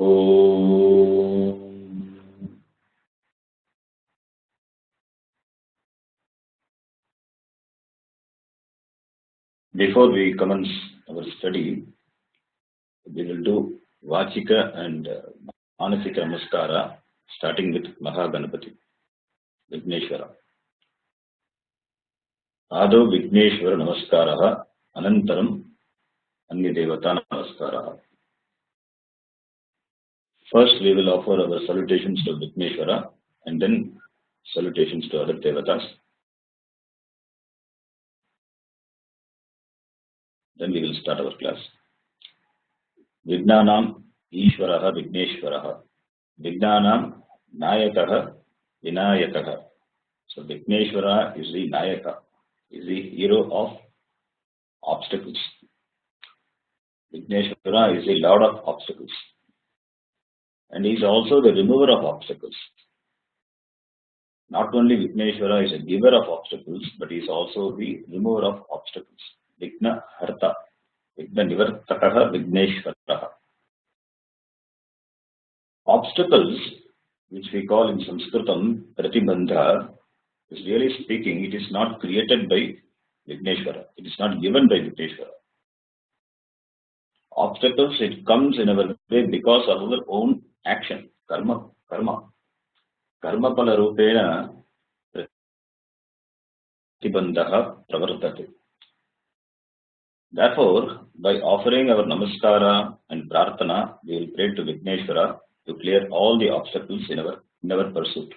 Om. Before we commence our study, we will do Vachika and Manasika Namaskara, starting with Mahaganapati, Vigneshwara. Ado Vigneshwara Namaskaraha, Anantaram Anyadevata Namaskaraha. First, we will offer our salutations to Vigneshwara and then salutations to other devatas. Then we will start our class. Vignanam Ishwaraha Vigneshwaraha. Vignanam Nayakaha Vinayakaha. So Vigneshwara is the Nayaka, is the hero of obstacles. Vigneshwara is the lord of obstacles. And he is also the remover of obstacles. Not only Vigneshwara is a giver of obstacles, but he is also the remover of obstacles. Vigna Harta, Vigna Nivartakaha, Vigneshwaraha. Obstacles, which we call in Sanskritam Pratibandha, is really speaking, it is not created by Vigneshwara. It is not given by Vigneshwara. Obstacles, it comes in our way because of our own action, karma. Karma pala rupena pratibandha pravartate. Therefore, by offering our namaskara and prarthana, we will pray to Vigneshwara to clear all the obstacles in our pursuit.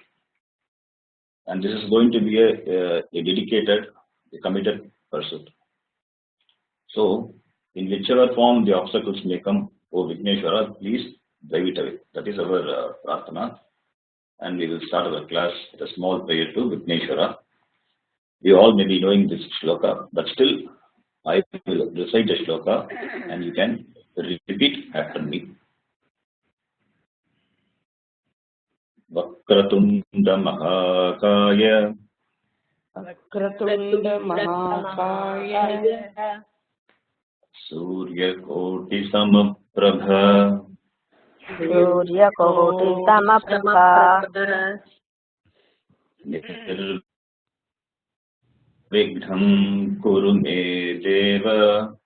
And this is going to be a dedicated, a committed pursuit. So, in whichever form the obstacles may come, O Vigneshwara, please drive it away. That is our prarthana. And we will start our class with a small prayer to Vigneshwara. You all may be knowing this shloka, but still I will recite the shloka and you can repeat after me. Vakratunda Mahakaya Surya Koti Samaprabha Vigham Kuru Me Deva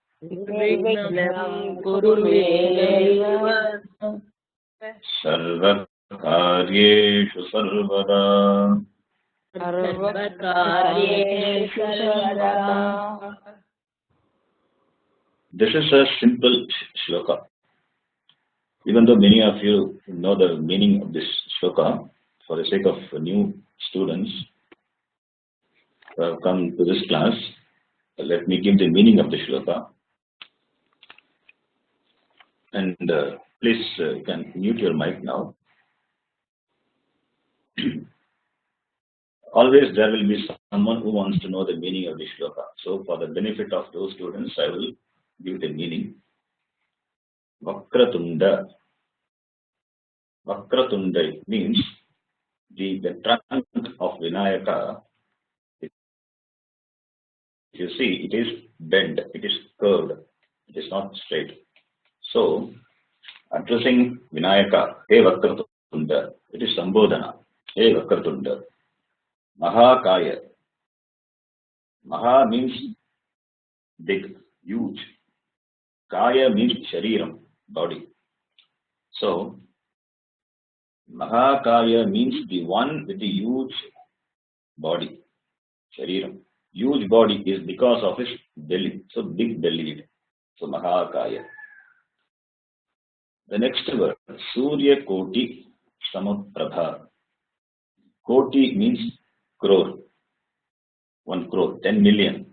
Sarva Karyeshu Sarvada. This is a simple shloka. Even though many of you know the meaning of this shloka, for the sake of new students who have come to this class, let me give the meaning of the shloka. And please, you can mute your mic now. Always there will be someone who wants to know the meaning of the shloka. So for the benefit of those students, I will give the meaning. Vakratunda. Vakratunda means the trunk of Vinayaka. If you see, it is bent, it is curved, it is not straight. So, addressing Vinayaka, He Vakratunda, it is Sambodhana, He Vakratunda. Mahakaya. Maha means big, huge. Kaya means Shariram, body. So, Mahakaya means the one with the huge body, Shariram. Huge body is because of his belly, so big bellied. So, Mahakaya. The next word, Surya Koti Samaprabha. Koti means crore, 1 crore, 10 million.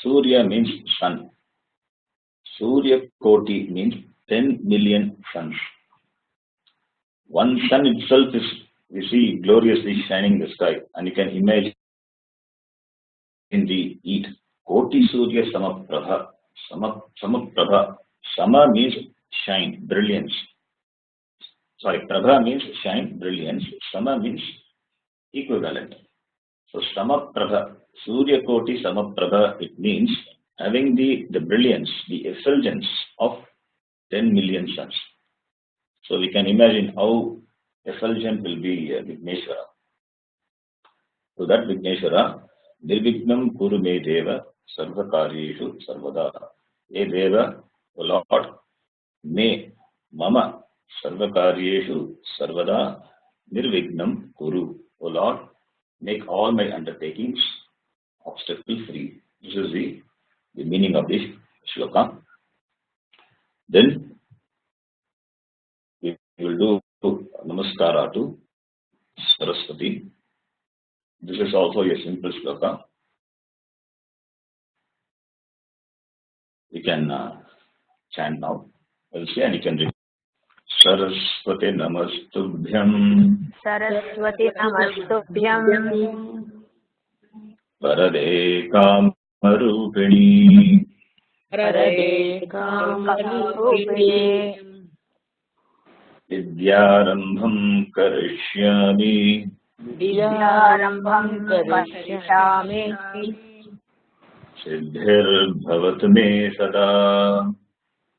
Surya means sun. Surya Koti means 10 million suns. One sun itself is, we see, gloriously shining in the sky, and you can imagine in the heat. Koti Surya Samaprabha. Samaprabha. Sama means shine, brilliance. Sorry, Prabha means shine, brilliance. Sama means equivalent. So Samaprabha, Surya Koti Samaprabha, it means having the brilliance, the effulgence of 10 million suns. So we can imagine how effulgent will be Vigneshwara. So that Vigneshwara, Nirvignam Kuru Me Deva Sarvakaryeshu Sarvada. E Deva, O Lord, Me Mama Sarvakaryeshu Sarvada Nirvignam Kuru. O Lord, make all my undertakings obstacle free. This is the meaning of this shloka. Then we will do namaskara to Saraswati. This is also a simple shloka. We can chant now. I will say and you can repeat. Saraswati Namastubhyam. Saraswati Namastubhyam. Varade Kamarupini. Varade Kamarupini. Vidyarambham Karishyami. Vidyarambham Karishyami. Siddhir Bhavatu Me Sada.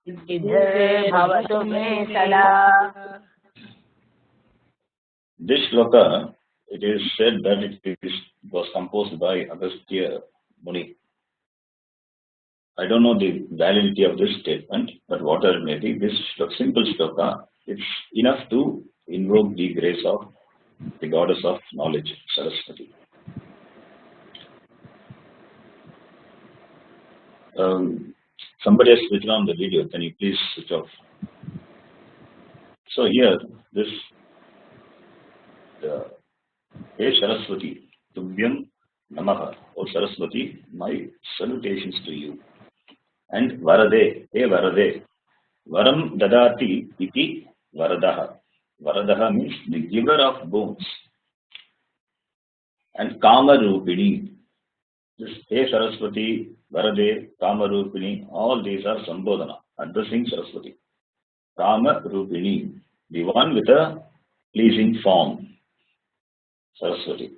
Siddhir Bhavatu Me Sada. This shloka, it is said that it was composed by Agastya Muni. I don't know the validity of this statement, but whatever it may be, this simple shloka, it's enough to invoke the grace of the goddess of knowledge, Saraswati. Somebody has switched on the video. Can you please switch off? So here, this Hey Saraswati, Tubhyam Namaha. O Saraswati, my salutations to you. And Varade, Hey Varade, Varam Dadati Iti Varadaha. Varadaha means the giver of boons. And Kamarupini. This Hey Saraswati, Varade, Kamarupini, all these are Sambodhana, addressing Saraswati. Kamarupini, the one with a pleasing form. Saraswati.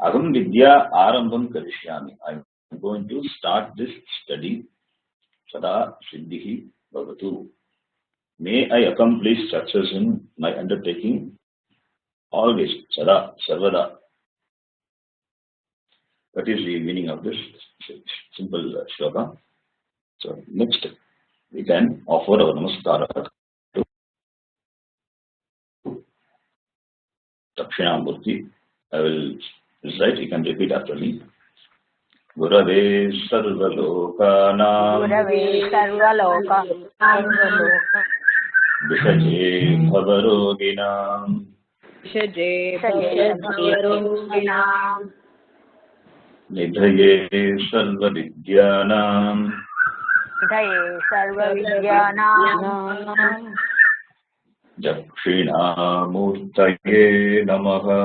Aham Vidya Arambham Karishyami. I am going to start this study. Sada Siddhihi Bhavatu. May I accomplish success in my undertaking always. Sada, Sarvada. That is the meaning of this simple shloka. So next, we can offer our namaskara to Dakshinamurti. I will recite, you can repeat after me. Gurave Sarvalokanam. Gurave Sarvalokanam. Vishaje Bhavaroginam. Vishaje Bhavaroginam. Nidhaye Sarvavidyanam. Nidhaye Sarvavidyanam. Dakshinamurtaye Namaha.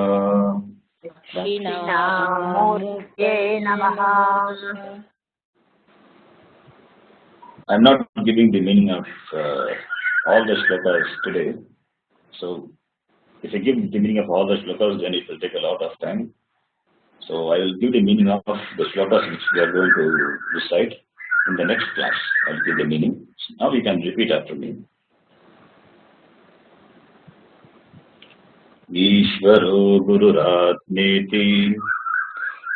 Dakshinamurtaye Namaha. I am not giving the meaning of all the shlokas today. So, if I give the meaning of all the shlokas, then it will take a lot of time. So, I will give the meaning of the shlokas which we are going to recite in the next class. I will give the meaning. So now you can repeat after me. Ishvaro Gururatmeti.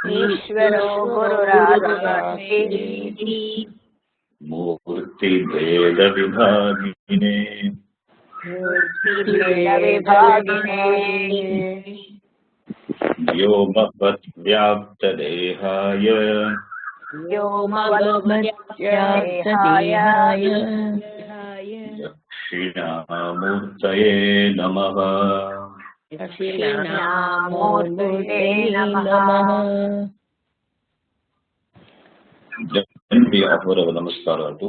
Ishvaro Gururatmeti. Murti Bheda Vibhagine. Murti Bheda Vibhagine. Vyomavat Vyapta Dehaya. Vyomavat Vyapta Dehaya. Dakshinamurtaye Namaha. Dakshinamurtaye Namaha. Then we offer our namaskara to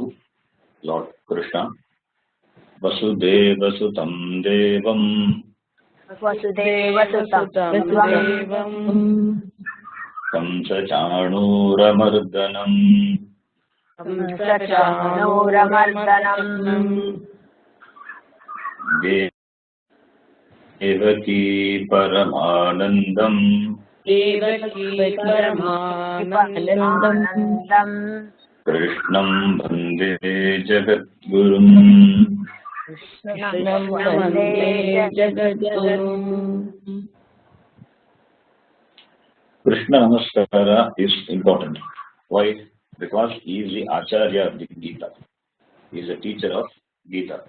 Lord Krishna. Vasudeva Sutam Devam. Vasudeva Sutam Devam. Kamsa Chanuramardanam. Kamsa Chanuramardanam. Devaki Paramanandam. Devaki Paramanandam. Krishnam Bande Jagadgurum. कृष्णं वन्दे जगद्गुरुम् Krishna Namaskara is important. Why? Because he is the Acharya of the Gita. He is a teacher of Gita.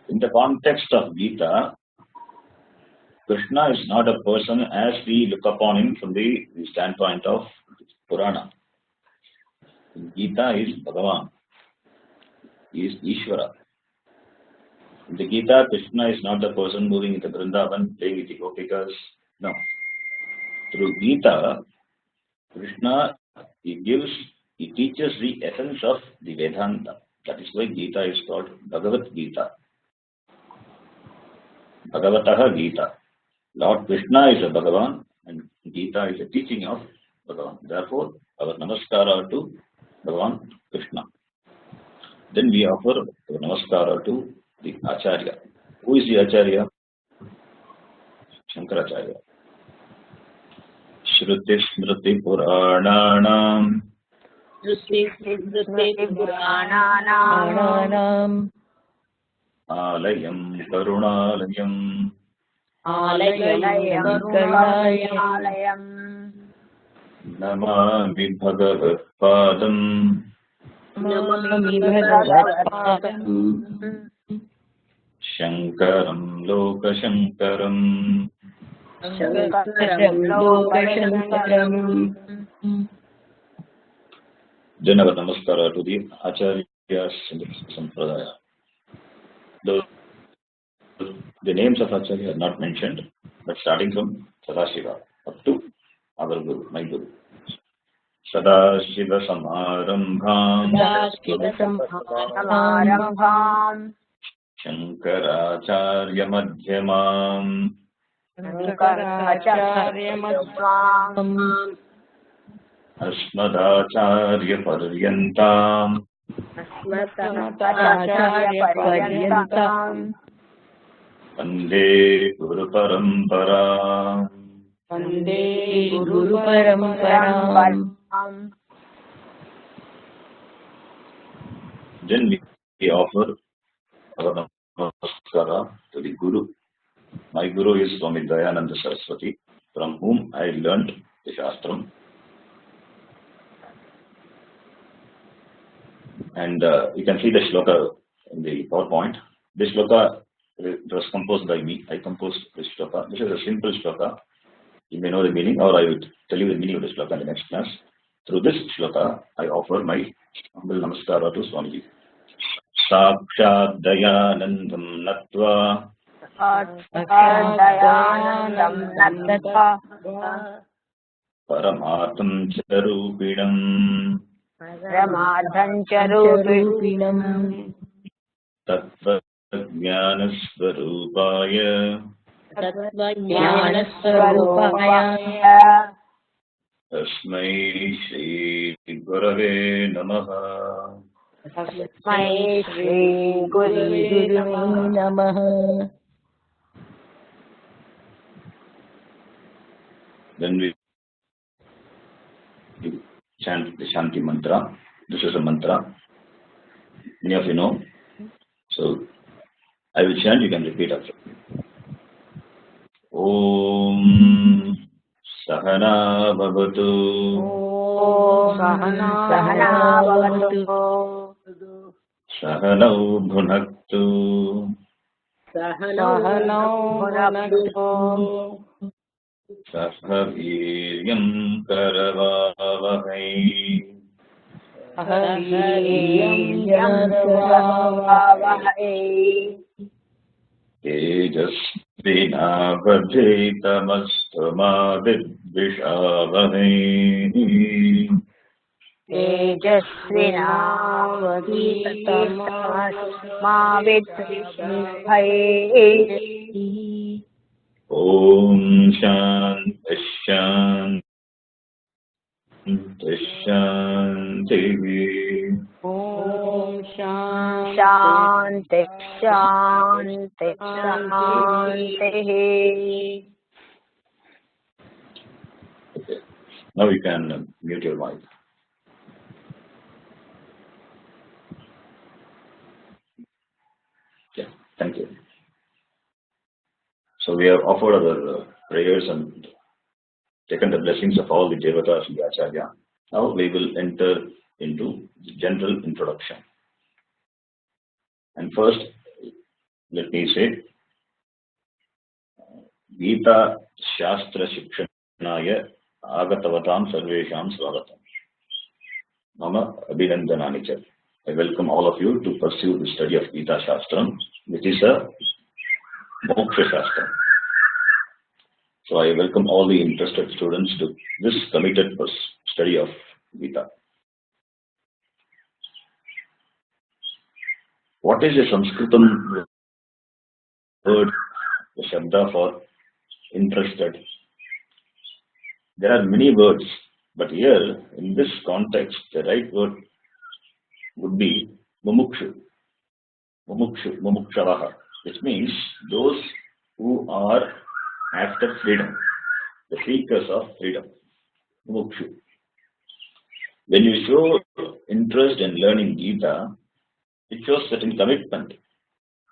In the context of Gita, Krishna is not a person as we look upon him from the standpoint of Purana. In Gita is Bhagavan. He is Ishvara. In the Gita, Krishna is not the person moving into Vrindavan, playing with the gopikas. No. Through Gita, Krishna, he teaches the essence of the Vedanta. That is why Gita is called Bhagavad Gita. Bhagavataha Gita. Lord Krishna is a Bhagavan and Gita is a teaching of Bhagavan. Therefore, our Namaskara to Bhagavan Krishna. Then we offer our Namaskara to the Acharya. Who is the Acharya? Shankaracharya. Shruti Smriti Purananam पुराणानाम् Alayam Karunalayam आलयं करुणालयम् Namami Bhagavat Padam Namami भगवत्पादम् Shankaram Lokashankaram. शङ्करं लोकशङ्करम् Then our Namaskara to the Acharyas in the Sampradaya. The names of Acharya are not mentioned, but starting from Sadashiva up to our Guru, my Guru. Sadashiva Samarambham सदाशिवसमारम्भाम् Shankaracharya Madhyamam शङ्कराचार्यमध्वाम् Asmadacharya Paryantam अस्मदाचार्यपर्यन्ताम् Vande Guru Parampara. वन्दे गुरुपरम्पराम् Then we offer our Namaskara to the Guru. My Guru is Swami Dayananda Saraswati, from whom I learnt the Shastram. And you can see the shloka in the PowerPoint. This shloka was composed by me. I composed this shloka. This is a simple shloka. You may know the meaning, or I will tell you the meaning of the shloka in the next class. Through this shloka, I offer my humble namaskara to Swamiji. Sakshat Dayanandam Natva Paramatham Charupinam परमार्थञ्चरूपिणम् Tattva Jnanasvarupaya तत्त्वज्ञानस्वरूपाय Tasmai Shri Gurave Namaha. तस्मै श्रीगुरुवे नमः. Then we chant the Shanti mantra. This is a mantra. Many of you know. So I will chant, you can repeat after. Om Sahana Bhavatu सहना भवतु Sahanau Bhunaktu सहनौ भुनक्तु Sahaviryam Karavavahai वीर्यं करवावहै Tejasvinavadhitamastu ma vidvishavahai तेजस्विनावधीतमस्मा विद्विषावहै Om Shanti Shanti Shanti. ॐ शान्ति शान्ति शान्तिः. Okay. Now you can mute your mic. So we have offered our prayers and taken the blessings of all the Devatas and the Acharya. Now we will enter into the general introduction. And first, let me say, Gita Shastra Shikshanaya Agatavatam Sarvesham Swagatam. Mama Abhinandanani cha. I welcome all of you to pursue the study of Gita Shastram, which is a Moksha Shastra. So I welcome all the interested students to this committed study of Gita. What is a Sanskritam word, the Shabda for interested? There are many words, but here in this context, the right word would be Mumukshu, Mumukshavaha, which means those who are after freedom, the seekers of freedom, Mumukshu. When you show interest in learning Gita, it shows certain commitment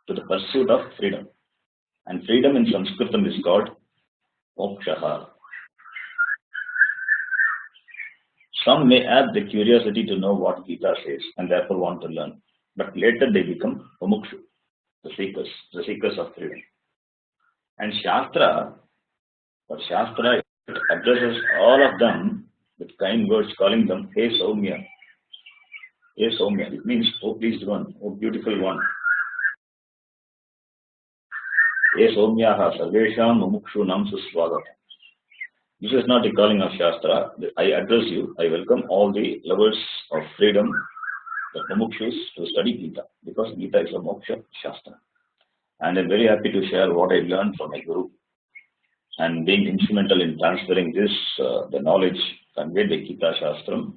to the pursuit of freedom. And freedom in Sanskritam is called Mokshaha. Some may have the curiosity to know what Gita says and therefore want to learn. But later they become Mumukshu, the seekers of freedom. And Shastra, it addresses all of them with kind words, calling them Hey Soumya. Hey Soumya, it means, oh pleased one, oh beautiful one. Hey Soumyaha Sarvesham Mumukshunam Suswagatam. This is not a calling of Shastra. I address you. I welcome all the lovers of freedom, the Mumukshus, to study Gita, because Gita is a Moksha Shastra. And I'm very happy to share what I learned from my Guru and being instrumental in transferring this, the knowledge conveyed by Gita Shastram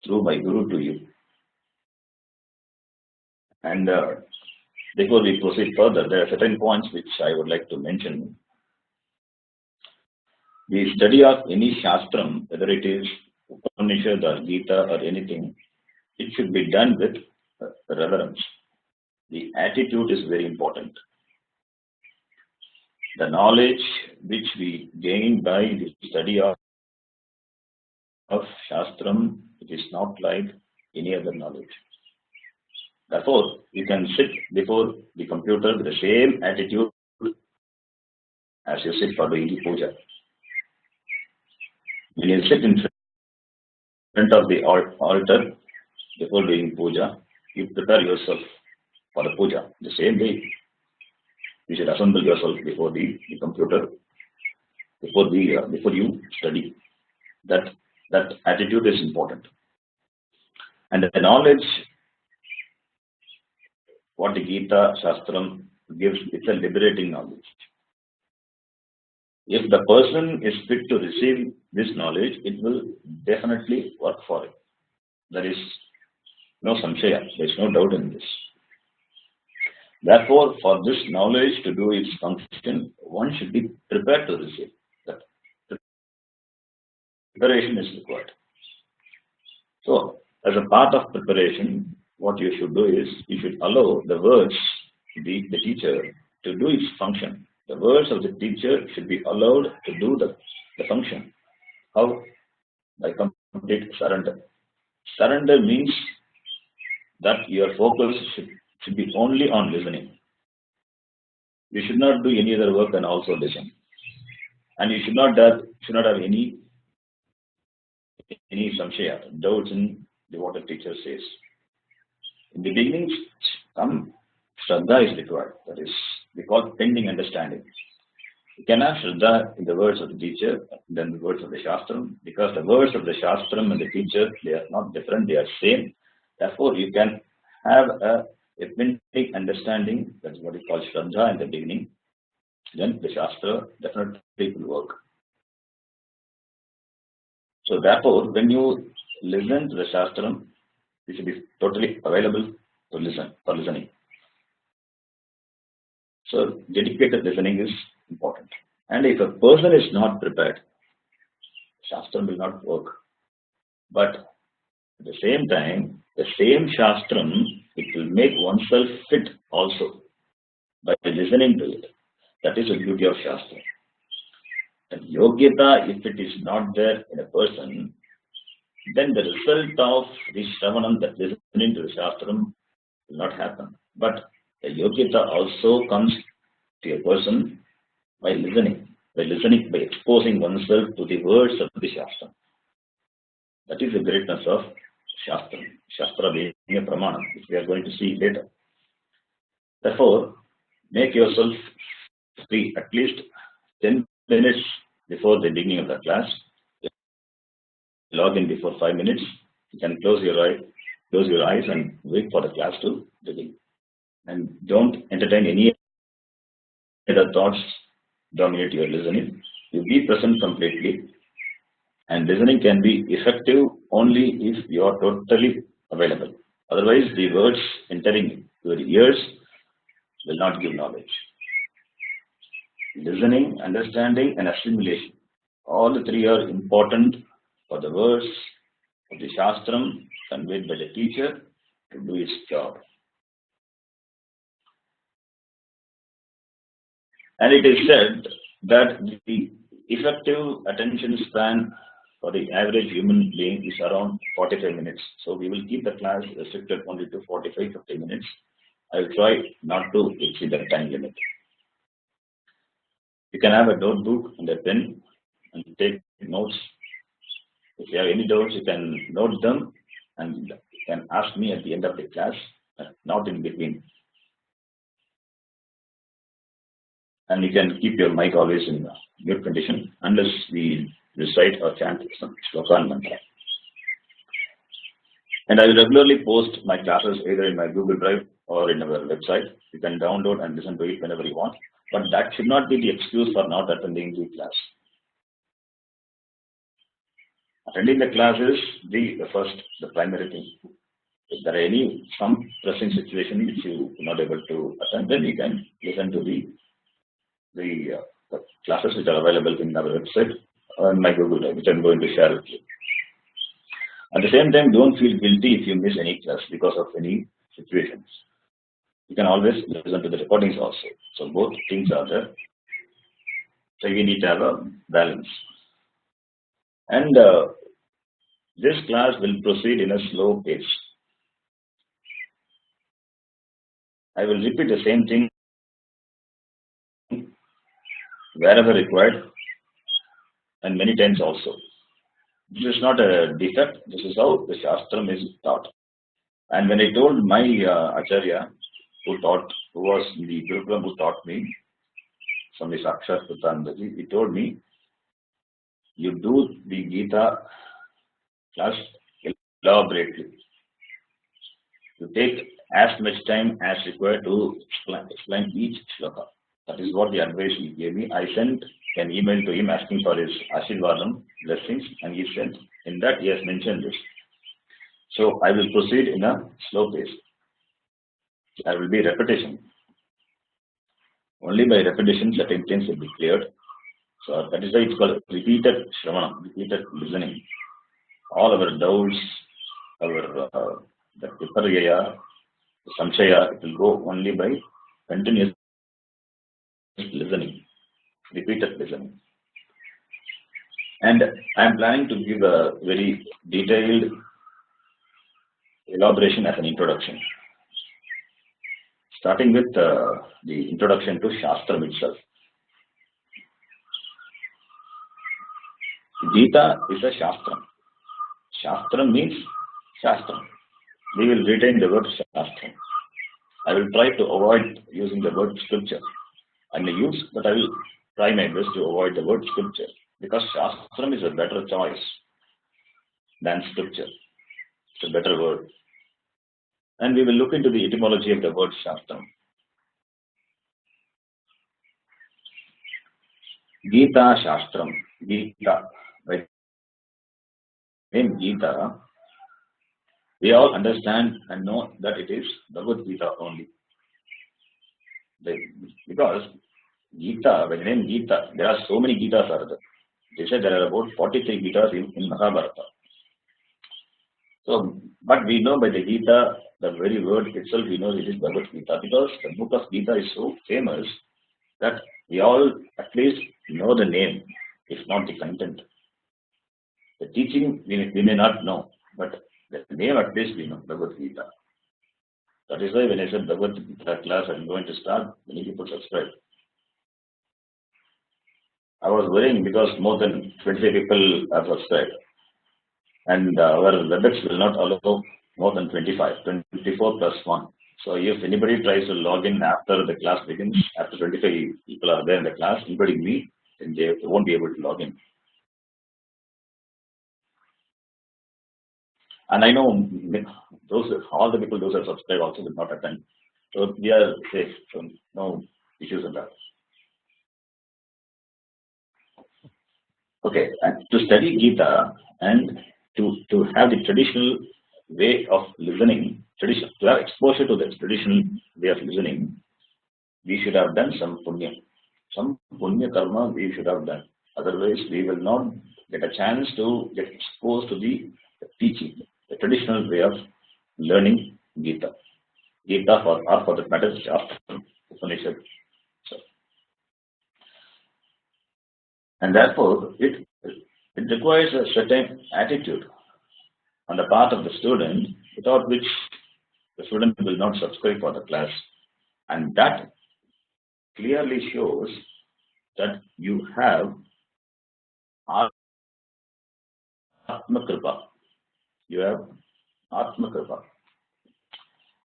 through my Guru to you. And before we proceed further, there are certain points which I would like to mention. The study of any Shastram, whether it is Upanishad or Gita or anything, it should be done with reverence. The attitude is very important. The knowledge which we gain by the study of Shastram, it is not like any other knowledge. Therefore, you can sit before the computer with the same attitude as you sit for the puja. When you sit in front of the altar before doing puja, you prepare yourself for the puja. The same way, you should assemble yourself before the computer, before you study. That attitude is important. And the knowledge, what the Gita Shastram gives, it's a liberating knowledge. If the person is fit to receive this knowledge, it will definitely work for him. There is no samshaya, there is no doubt in this. Therefore, for this knowledge to do its function, one should be prepared to receive. That preparation is required. So, as a part of preparation, what you should do is, you should allow the words, the teacher, to do its function. The words of the teacher should be allowed to do the function. How? By complete surrender. Surrender means that your focus should be only on listening. You should not do any other work and also listen. And you should not have any samshaya, doubts in what the teacher says. In the beginning, some shraddha is required. That is, we call pending understanding. You can have shraddha in the words of the teacher than the words of the Shastram, because the words of the Shastram and the teacher, they are not different, they are same. Therefore, you can have a pending understanding, that's what we call shraddha in the beginning. Then the Shastra definitely will work. So therefore, when you listen to the Shastram, you should be totally available to listen, for listening. So dedicated listening is important. And if a person is not prepared, Shastram will not work. But at the same time, the same Shastram, it will make oneself fit also by listening to it. That is the beauty of Shastra. And Yogyata, if it is not there in a person, then the result of the Shravanam, that listening to the Shastram, will not happen. But the Yogyata also comes to a person by listening, by exposing oneself to the words of the Shastra. That is the greatness of Shastra. Shastra being a Pramana, which we are going to see later. Therefore, make yourself free at least 10 minutes before the beginning of the class. Log in before 5 minutes. You can close your eyes and wait for the class to begin. And don't entertain any other thoughts dominate your listening. You be present completely. And listening can be effective only if you are totally available. Otherwise, the words entering your ears will not give knowledge. Listening, understanding, and assimilation. All the three are important for the words of the Shastram conveyed by the teacher to do its job. And it is said that the effective attention span for the average human being is around 45 minutes. So we will keep the class restricted only to 45-50 minutes. I will try not to exceed the time limit. You can have a notebook and a pen and take notes. If you have any doubts, you can note them and you can ask me at the end of the class, not in between. And you can keep your mic always in mute condition unless we recite or chant some shloka and mantra. And I will regularly post my classes either in my Google Drive or in our website. You can download and listen to it whenever you want. But that should not be the excuse for not attending the class. Attending the class is the primary thing. If there are some pressing situation which you are not able to attend, then you can listen to the classes which are available in our website or in my Google Drive, which I'm going to share with you. At the same time, don't feel guilty if you miss any class because of any situations. You can always listen to the recordings also. So both things are there. So we need to have a balance. And this class will proceed in a slow pace. I will repeat the same thing wherever required and many times also. This is not a defect. This is how the Shastram is taught. And when I told my Acharya, who was the Gurukulam who taught me, Swami Sakshat Putanandaji, he told me, you do the Gita class elaborately. You take as much time as required to explain each shloka. That is what the advice he gave me. I sent an email to him asking for his Ashirvadam blessings, and he sent. In that he has mentioned this. So I will proceed in a slow pace. There will be repetition. Only by repetition certain things will be cleared. So that is why it's called repeated Shravanam, repeated listening. All our doubts, the Viparya, the Samshaya, it will go only by continuous listening, repeated listening. And I am planning to give a very detailed elaboration as an introduction. Starting with the introduction to Shastram itself. Gita is a Shastram. Shastram means Shastram. We will retain the word Shastram. I will try to avoid using the word scripture. I may use, but I will try my best to avoid the word scripture because Shastram is a better choice than scripture. It's a better word. And we will look into the etymology of the word Shastram. Gita Shastram. Gita. By name Gita, we all understand and know that it is Bhagavad Gita only. Because Gita, by the name Gita, there are so many Gitas are there. They said there are about 43 Gitas in Mahabharata. So, but we know by the Gita, the very word itself, we know it is Bhagavad Gita because the book of Gita is so famous that we all at least know the name, if not the content. The teaching we may not know, but the name at least we know, Bhagavad Gita. That is why when I said Bhagavad Gita class I'm going to start, many people subscribe. I was worrying because more than 25 people have subscribed. And our WebEx will not allow more than 25, 24 plus 1. So if anybody tries to log in after the class begins, after 25 people are there in the class, including me, then they won't be able to log in. And I know all the people those who have subscribed also will not attend. So we are safe, so no issues in that. Okay, and to study Gita and to have the traditional way of listening, to have exposure to the traditional way of listening, we should have done some punya. Some punya karma we should have done. Otherwise, we will not get a chance to get exposed to the teaching, the traditional way of learning Gita. Gita for the matter, Shastra, Upanishad. So, and therefore, it requires a certain attitude on the part of the student, without which the student will not subscribe for the class. And that clearly shows that you have Atma Kripa. You have Atma Kripa.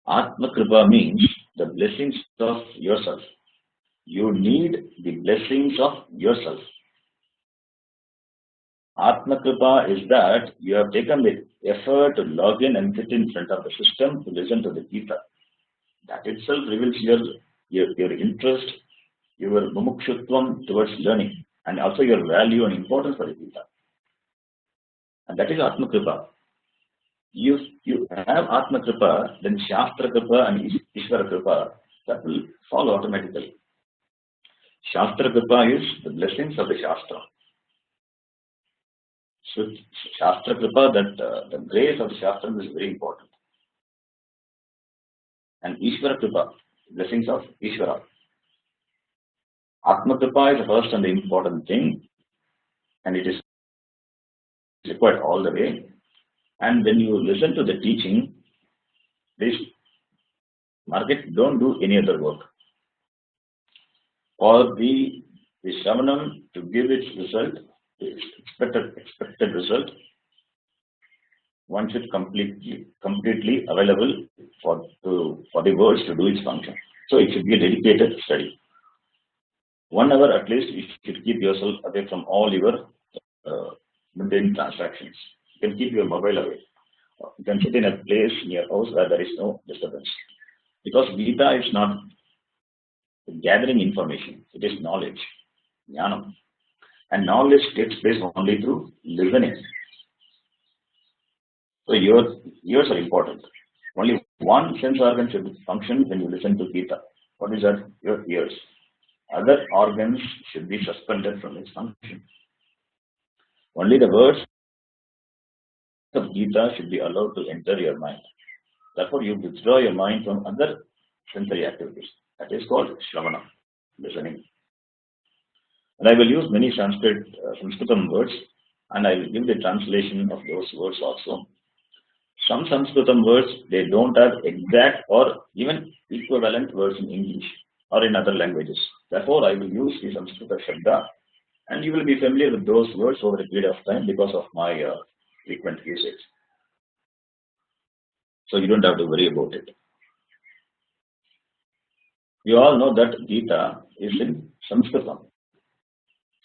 Atma Kripa means the blessings of yourself. You need the blessings of yourself. Atma Kripa is that you have taken the effort to log in and sit in front of the system to listen to the Gita. That itself reveals your interest, your mumukshutvam towards learning, and also your value and importance for the Gita. And that is Atma Kripa. If you have Atma Kripa, then Shastra Kripa and Ishvara Kripa, that will follow automatically. Shastra Kripa is the blessings of the Shastra. So Shastra Kripa, that the grace of the Shastra is very important. And Ishvara Kripa, blessings of Ishvara. Atma Kripa is the first and the important thing, and it is required all the way. And when you listen to the teaching, this market don't do any other work. For the Shravanam to give its result, its expected result, one should completely available for the words to do its function. So it should be a dedicated study. 1 hour at least you should keep yourself away from all your mundane transactions. You can keep your mobile away. You can sit in a place in your house where there is no disturbance. Because Gita is not gathering information, it is knowledge, jnanam. And knowledge takes place only through listening. So your ears are important. Only one sense organ should function when you listen to Gita. What is that? Your ears. Other organs should be suspended from its function. Only the words of Gita should be allowed to enter your mind. Therefore, you withdraw your mind from other sensory activities. That is called Shravana, listening. And I will use many Sanskritam words, and I will give the translation of those words also. Some Sanskritam words, they don't have exact or even equivalent words in English or in other languages. Therefore, I will use the Sanskrita Shabda, and you will be familiar with those words over a period of time because of my frequent usage. So you don't have to worry about it. You all know that Gita is in Sanskritam.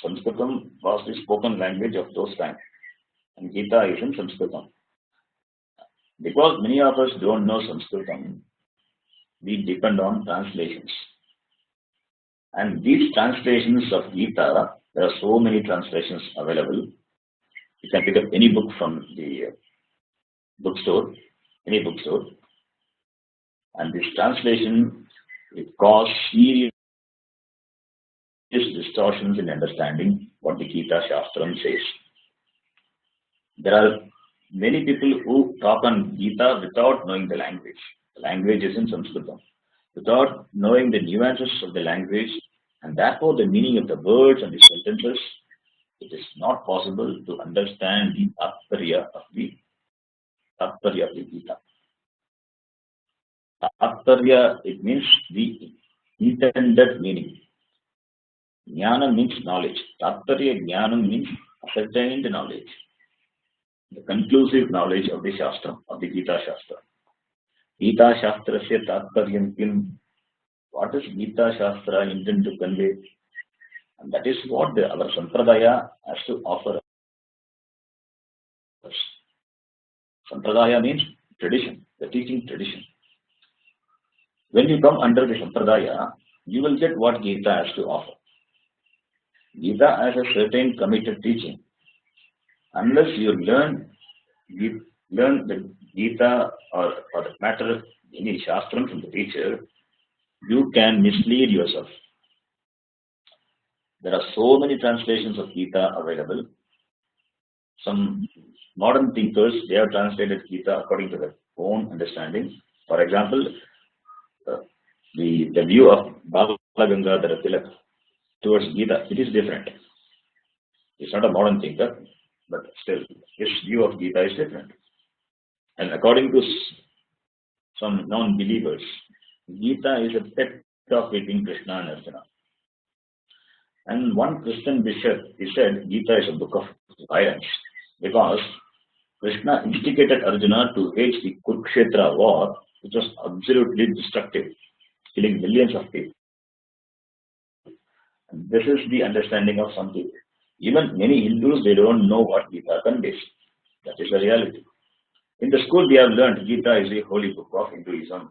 Sanskritam was the spoken language of those times, and Gita is in Sanskritam. Because many of us don't know Sanskritam, we depend on translations. And these translations of Gita, there are so many translations available. You can pick up any book from the bookstore, any bookstore, and this translation, it causes serious distortions in understanding what the Gita Shastram says. There are many people who talk on Gita without knowing the language. The language is in Sanskritam. Without knowing the nuances of the language, And therefore the meaning of the words and the sentences, it is not possible to understand the Tattparya of the Gita. Tattparya, it means the intended meaning. Jnana means knowledge. Tattparya Jnanam means ascertained knowledge. The conclusive knowledge of the Shastra, of the Gita Shastra. Gita Shastrasya Tattparyam Kim. What does Gita Shastra intend to convey? And that is what our Sampradaya has to offer us. Sampradaya means tradition, the teaching tradition. When you come under the Sampradaya, you will get what Gita has to offer. Gita has a certain committed teaching. Unless you learn the Gita or the matter, any Shastram from the teacher, you can mislead yourself. There are so many translations of Gita available. Some modern thinkers, they have translated Gita according to their own understanding. For example, the view of Bhagavad Gita towards Gita, it is different. He's not a modern thinker, but still, his view of Gita is different. And according to some non-believers, Gita is a pet talk between Krishna and Arjuna. And one Christian bishop, he said Gita is a book of violence because Krishna instigated Arjuna to wage the Kurukshetra war, which was absolutely destructive, killing millions of people. And this is the understanding of some people. Even many Hindus, they don't know what Gita conveys. That is the reality. In the school, we have learned Gita is the holy book of Hinduism.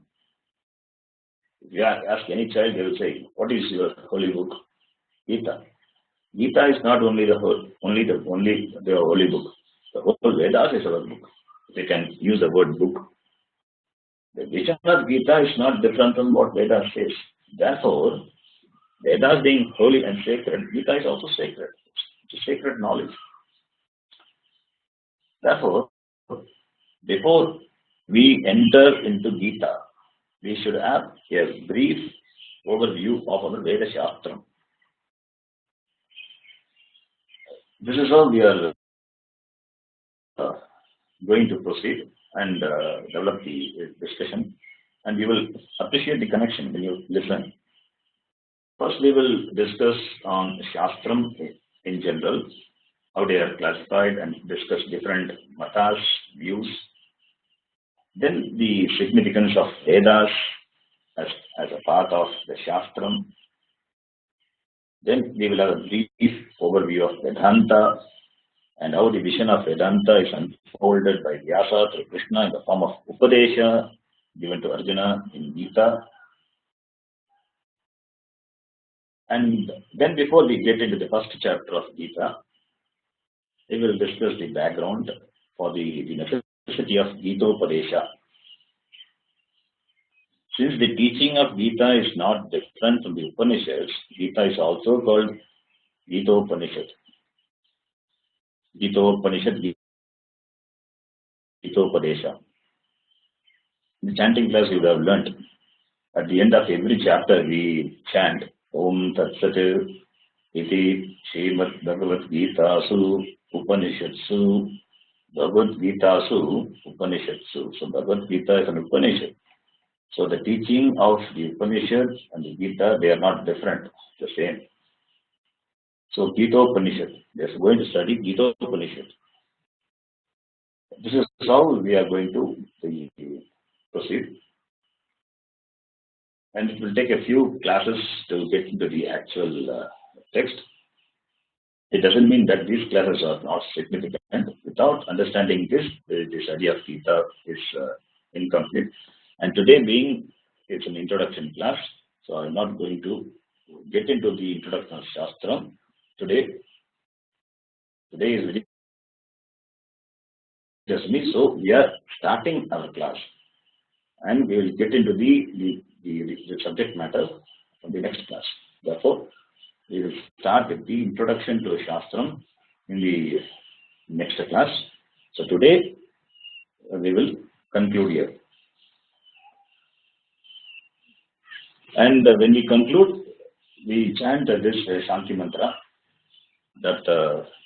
If you ask any child, they will say, "What is your holy book?" Gita. Gita is not only the holy book. The whole Vedas is our book. They can use the word book. The vision of Gita is not different from what Vedas says. Therefore, Vedas being holy and sacred, Gita is also sacred. It's a sacred knowledge. Therefore, before we enter into Gita, we should have a brief overview of our Veda Shastram. This is how we are going to proceed and develop the discussion, and we will appreciate the connection when you listen. First, we will discuss on Shastram in general, how they are classified, and discuss different matas, views. Then the significance of Vedas as a part of the Shastram. Then we will have a brief overview of Vedanta and how the vision of Vedanta is unfolded by Vyasa through Krishna in the form of Upadesha given to Arjuna in Gita. And then before we get into the first chapter of Gita, we will discuss the background for the necessity of Gita-Upadesha. Since the teaching of Gita is not different from the Upanishads, Gita is also called Gita-Upanishad. Gita-Upanishad, Gita-Upadesha. In the chanting class you would have learnt, at the end of every chapter we chant Om Tat Sat Iti Srimad Bhagavad Gitasu Upanishadsu Bhagavad Gitasu Upanishadsu. So Bhagavad Gita is an Upanishad. So the teaching of the Upanishads and the Gita, they are not different, the same. So Gita Upanishad, they are going to study Gita Upanishad. This is how we are going to proceed. And it will take a few classes to get into the actual text. It doesn't mean that these classes are not significant. Without understanding this, the study of Gita is incomplete. And today being it's an introduction class, so I'm not going to get into the introduction of Shastra. Today is very just me, so we are starting our class. And we will get into the subject matter from the next class. Therefore, we will start with the introduction to Shastram in the next class. So today we will conclude here. And when we conclude, we chant this Shanti mantra that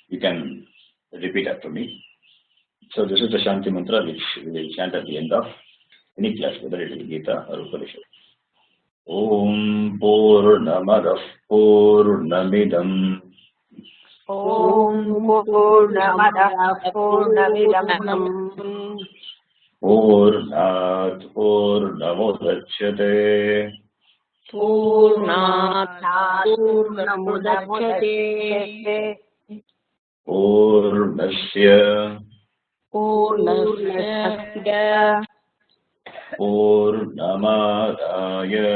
you can repeat after me. So this is the Shanti mantra which we will chant at the end of any class, whether it is Gita or Upanishad. Om Purnamadah Purnamidam Purnamadah Purnamidam Purnat Purnamudachyate Purnat Purnamudachyate Purnasya Purnasya Purnamadaya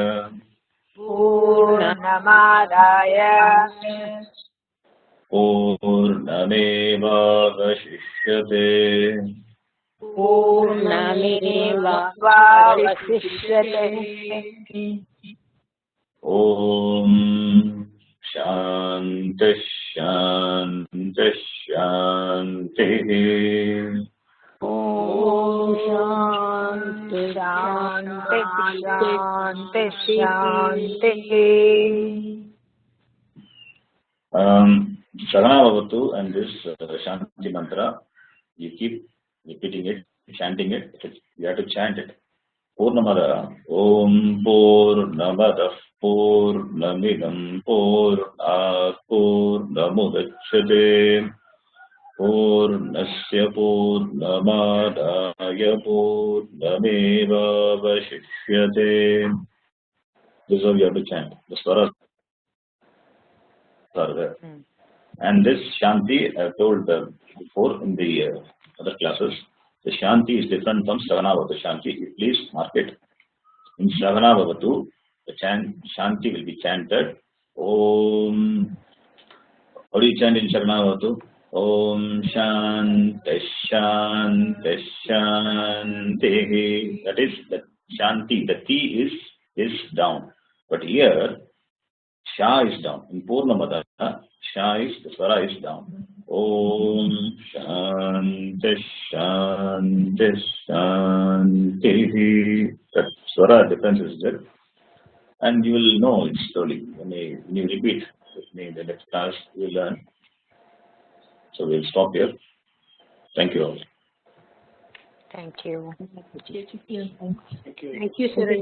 Purnamadaya Purnamevavashishyate Purnamevavashishyate. Om Shanti Shanti Shanti Om Shanti Shanti Shanti Shanti. Saranavavatu and this Shanti mantra, you keep repeating it, chanting it. You have to chant it. Purnamada, Om Purnamadah Purnamidam Purnat Purnamudachyate Purnasya Purnamadaya Purnamevavashishyate. This is how you have to chant. The swaras are there. And this Shanti, I told before in the other classes, the Shanti is different from Saranavatu Shanti. Please mark it. In Saranavatu, the Shanti will be chanted Om. How do you chant in Saranavatu? Om Shanti Shanti Shanti. That is the Shanti. The T is down. But here, Sha is down. In Purnamada, Sha is, the Swara is down. Om Shanti Shanti Shanti. That Swara difference is there. And you will know it slowly. When you repeat with me the next class, you will learn. So we'll stop here. Thank you all. Thank you. Thank you, Sir.